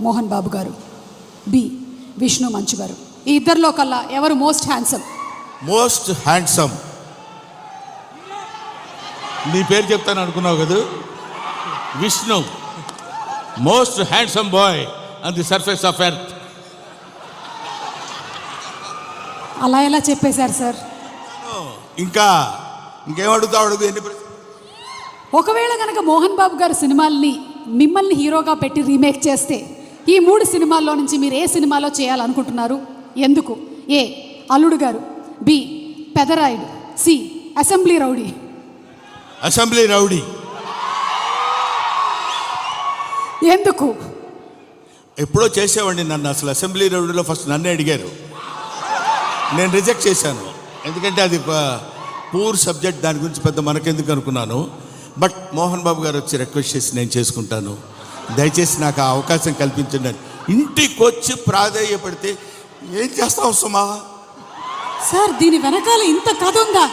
మోహన్ బాబు గారు, బి విష్ణు మంచు గారు. ఈ ఇద్దరిలో కల్లా ఎవరు మోస్ట్ హ్యాండ్సమ్? మోస్ట్ హ్యాండ్సమ్ నీ పేరు చెప్తాను అనుకున్నావు కదా, Vishnu. Most handsome boy on the surface of earth. అలా ఎలా చెప్పేశారు సార్? ఇంకేమడుగుతావు అడుగు. ఎన్ని ఒకవేళ కనుక మోహన్ బాబు గారు సినిమాల్ని మిమ్మల్ని హీరోగా పెట్టి రీమేక్ చేస్తే ఈ 3 సినిమాల్లో నుంచి మీరు ఏ సినిమాలో చేయాలనుకుంటున్నారు? ఎందుకు? A Alludu Garu, B Pedarayudu, C Assembly Rowdy. Assembly Rowdy. ఎందుకు? ఎప్పుడో చేసేవాడిని నన్ను. అసలు అసెంబ్లీ రౌడీలో ఫస్ట్ నన్నే అడిగారు, నేను రిజెక్ట్ చేశాను. ఎందుకంటే అది పూర్ సబ్జెక్ట్, దాని గురించి పెద్ద మనకెందుకు అనుకున్నాను. బట్ మోహన్ బాబు గారు వచ్చి రిక్వెస్ట్ చేసి నేను చేసుకుంటాను, దయచేసి నాకు ఆ అవకాశం కల్పించండి. ఇంటికి వచ్చి ప్రాధేయపడితే ఏం చేస్తావు సుమా? సార్ దీని వెనకాల ఇంత కథ ఉందా?